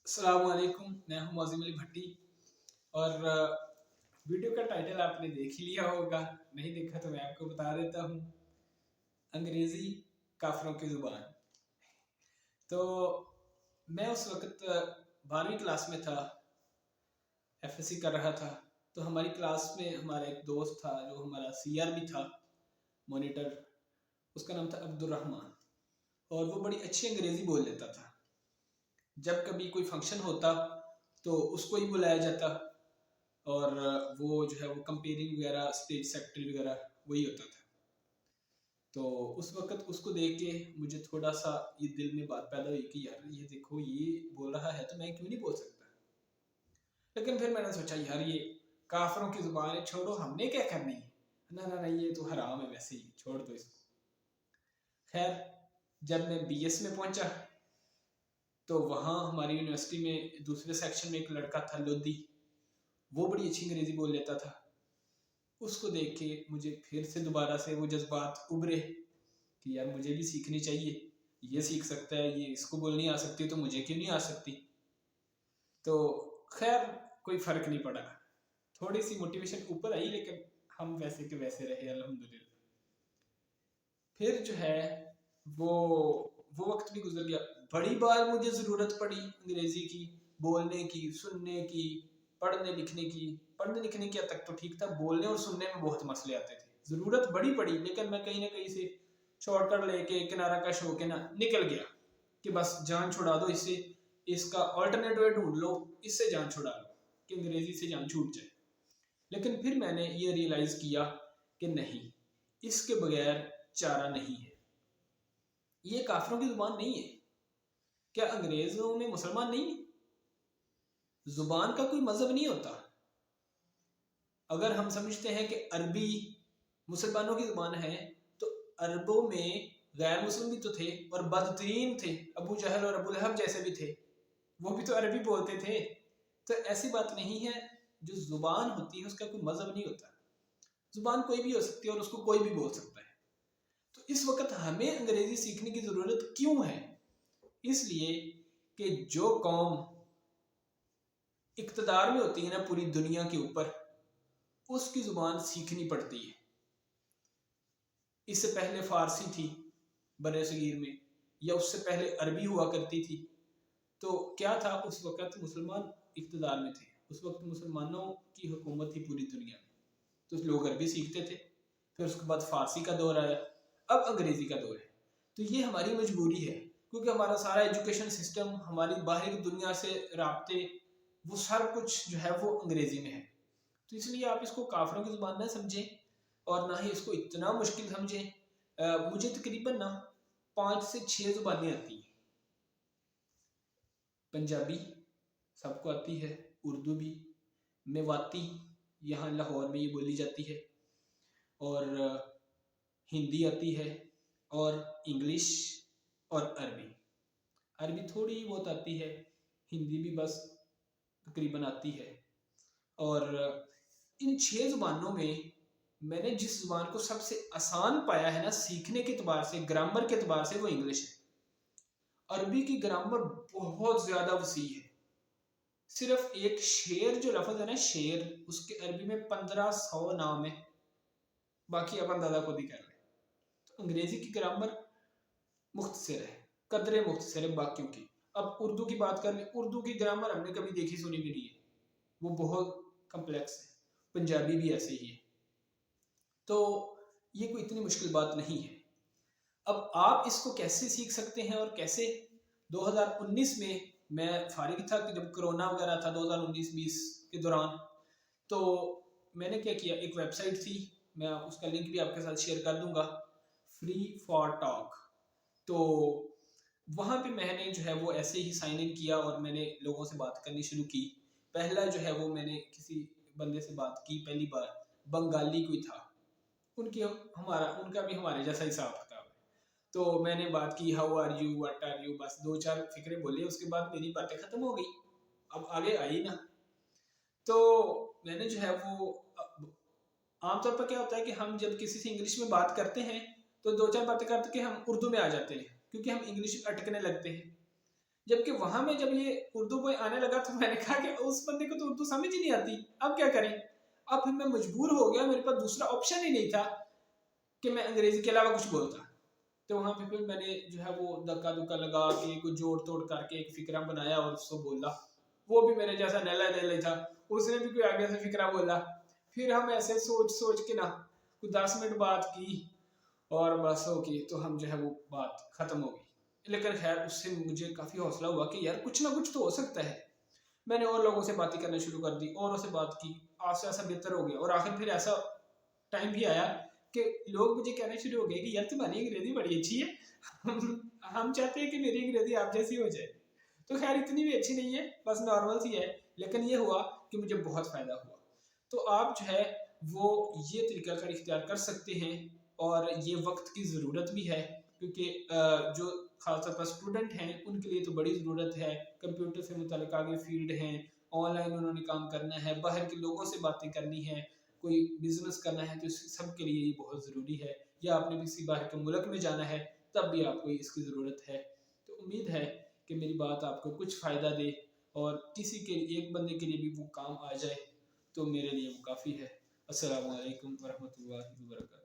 अस्सलाम वालेकुम। मैं हूं मौज़िम अली भट्टी और वीडियो का टाइटल आपने देख ही लिया होगा। नहीं देखा तो मैं आपको बता देता हूं। अंग्रेज़ी काफिरों की ज़ुबान। तो मैं उस वक़्त 12वीं क्लास में था, एफएससी कर रहा था। तो हमारी क्लास में हमारा एक दोस्त था जो हमारा सीआर भी था, मॉनिटर। उसका नाम था अब्दुल रहमान और वो बड़ी अच्छी अंग्रेज़ी बोल लेता था। जब कभी कोई फंक्शन होता तो उसको ही बुलाया जाता और वो जो है वो कंपेयरिंग वगैरह, स्टेज सेक्रेटरी वगैरह वही होता था। तो उस वक़्त उसको देख के मुझे थोड़ा सा ये दिल में बात पैदा हुई कि यार ये देखो ये बोल रहा है तो मैं क्यों नहीं बोल सकता। लेकिन फिर मैंने सोचा यार ये काफिरों की ज़ुबान है, छोड़ो, हमने क्या करनी है। ना ना ना, ये तो हराम है, वैसे ही छोड़ दो इसको। खैर, जब मैं बीएस में पहुंचा तो वहाँ हमारी यूनिवर्सिटी में दूसरे सेक्शन में एक लड़का था, लोधी। वो बड़ी अच्छी अंग्रेज़ी बोल लेता था। उसको देख के मुझे फिर से दोबारा से वो जज्बात उभरे कि यार मुझे भी सीखनी चाहिए। ये सीख सकता है, ये इसको बोलनी आ सकती, तो मुझे क्यों नहीं आ सकती। तो खैर, कोई फ़र्क नहीं पड़ा। थोड़ी सी मोटिवेशन ऊपर आई, लेकिन हम वैसे के वैसे रहे अल्हम्दुलिल्लाह। फिर जो है वो वो वक्त भी गुजर गया। बड़ी बार मुझे ज़रूरत पड़ी अंग्रेज़ी की, बोलने की, सुनने की, पढ़ने लिखने की। पढ़ने लिखने की हद तक तो ठीक था, बोलने और सुनने में बहुत मसले आते थे। ज़रूरत बड़ी पड़ी, लेकिन मैं कहीं ना कहीं से शॉर्टकट लेके, किनारा कश होके ना निकल गया कि बस जान छुड़ा दो इससे, इसका ऑल्टरनेट वे ढूंढ लो, इससे जान छुड़ा लो कि अंग्रेज़ी से जान छूट जाए। लेकिन फिर मैंने ये रियलाइज़ किया कि नहीं, इसके बगैर चारा नहीं है। ये काफिरों की जुबान नहीं है। क्या अंग्रेजों में मुसलमान नहीं है? जुबान का कोई मजहब नहीं होता। अगर हम समझते हैं कि अरबी मुसलमानों की जुबान है, तो अरबों में गैर मुस्लिम भी तो थे और बदतरीन थे। अबू जहल और अबू लहब जैसे भी थे, वो भी तो अरबी बोलते थे। तो ऐसी बात नहीं है। जो जुबान होती है उसका कोई मजहब नहीं होता। जुबान कोई भी हो सकती है और उसको कोई भी बोल सकता है। तो इस वक्त हमें अंग्रेजी सीखने की जरूरत क्यों है? इसलिए कि जो कौम इक़्तिदार में होती है ना पूरी दुनिया के ऊपर, उसकी ज़ुबान सीखनी पड़ती है। इससे पहले फ़ारसी थी बरे सगीर में, या उससे पहले अरबी हुआ करती थी। तो क्या था, उस वक़्त मुसलमान इक़्तिदार में थे, उस वक्त मुसलमानों की हुकूमत थी पूरी दुनिया में। तो लोग अरबी सीखते थे। फिर उसके बाद फ़ारसी का दौर आया, अब अंग्रेज़ी का दौर है। तो ये हमारी मजबूरी है, क्योंकि हमारा सारा एजुकेशन सिस्टम, हमारी बाहरी दुनिया से राब्ते, वो सारा कुछ जो है वो अंग्रेज़ी में है। तो इसलिए आप इसको काफिरों की ज़ुबान ना समझें और ना ही इसको इतना मुश्किल समझें। मुझे तकरीबन ना 5 से 6 ज़ुबानें आती हैं। पंजाबी सबको आती है, उर्दू भी, मेवाती यहाँ लाहौर में ये बोली जाती है, और हिंदी आती है, और इंग्लिश और अरबी। अरबी थोड़ी बहुत आती है, हिंदी भी बस तकरीबन आती है। और इन 6 ज़ुबानों में मैंने जिस ज़ुबान को सबसे आसान पाया है ना सीखने के अतबार से, ग्रामर के अतबार से, वो इंग्लिश है। अरबी की ग्रामर बहुत ज़्यादा वसी है। सिर्फ एक शेर जो लफ्ज़ है ना, शेर, उसके अरबी में 1500 नाम है। बाकी आप अंदाज़ा खुद ही कर लें। तो अंग्रेज़ी की ग्रामर मुख्तसर है, कदरे मुख्तसर है बाकियों की। अब उर्दू की बात कर लें, उर्दू की ग्रामर हमने कभी देखी सुनी भी नहीं है, वो बहुत कम्प्लेक्स है। पंजाबी भी ऐसे ही है। तो ये कोई इतनी मुश्किल बात नहीं है। अब आप इसको कैसे सीख सकते हैं और कैसे? 2019 में मैं फारिग था कि जब कोरोना वगैरह था 2019-20 के दौरान, तो मैंने क्या किया, एक वेबसाइट थी, मैं उसका लिंक भी आपके साथ शेयर कर दूंगा, फ्री फॉर टॉक। तो वहाँ पे मैंने जो है वो ऐसे ही साइन इन किया और मैंने लोगों से बात करनी शुरू की। पहला जो है वो मैंने किसी बंदे से बात की, पहली बार बंगाली कोई था। उनका भी हमारे जैसा हिसाब किताब है। तो मैंने बात की, how are you, what are you, बस 2-4 फिक्रे बोले, उसके बाद मेरी बातें खत्म हो गई। अब आगे आई ना। तो मैंने जो है वो, आमतौर पर क्या होता है कि हम जब किसी से इंग्लिश में बात करते हैं तो 2-4 बातें करके हम उर्दू में आ जाते हैं, क्योंकि हम इंग्लिश में अटकने लगते हैं। जबकि वहां में जब ये उर्दू में आने लगा तो मैंने कहा कि उस बंदे को तो उर्दू समझ ही नहीं आती, अब क्या करें। अब फिर मैं मजबूर हो गया, मेरे पास दूसरा ऑप्शन ही नहीं था कि मैं अंग्रेजी के अलावा कुछ बोलता। तो वहां पे फिर मैंने जो है वो धक्का धुक्का लगा के कुछ जोड़ तोड़ करके एक फिक्रा बनाया और उसको बोला। वो भी मेरे जैसा नैला नैला था, उसने भी कोई आगे से फिक्रा बोला। फिर हम ऐसे सोच सोच के ना कुछ 10 मिनट बात की और बस हो गई, तो हम जो है वो बात खत्म हो गई। लेकिन खैर उससे मुझे काफी हौसला हुआ कि यार कुछ ना कुछ तो हो सकता है। मैंने और लोगों से बातें करना शुरू कर दी, औरों से बात की, आस्ते आस्ते बेहतर हो गया। और आखिर फिर ऐसा टाइम भी आया कि लोग मुझे कहना शुरू हो गए कि यार तुम्हारी अंग्रेजी बड़ी अच्छी है, हम चाहते हैं कि मेरी अंग्रेजी आप जैसी हो जाए। तो खैर इतनी भी अच्छी नहीं है, बस नॉर्मल सी है, लेकिन ये हुआ कि मुझे बहुत फायदा हुआ। तो आप जो है वो ये तरीकाकार इख्तियार कर सकते हैं। और ये वक्त की ज़रूरत भी है, क्योंकि जो खासतौर पर स्टूडेंट हैं उनके लिए तो बड़ी ज़रूरत है। कंप्यूटर से मुतल्लिक आगे फील्ड हैं, ऑनलाइन उन्होंने काम करना है, बाहर के लोगों से बातें करनी है, कोई बिजनेस करना है, तो सब के लिए ये बहुत ज़रूरी है। या आपने किसी बाहर के मुल्क में जाना है तब भी आपको इसकी ज़रूरत है। तो उम्मीद है कि मेरी बात आपको कुछ फ़ायदा दे और किसी के एक बंदे के लिए भी वो काम आ जाए, तो मेरे लिए वो काफ़ी है। अस्सलामु अलैकुम वरहमतुल्लाहि वबरकातुहू।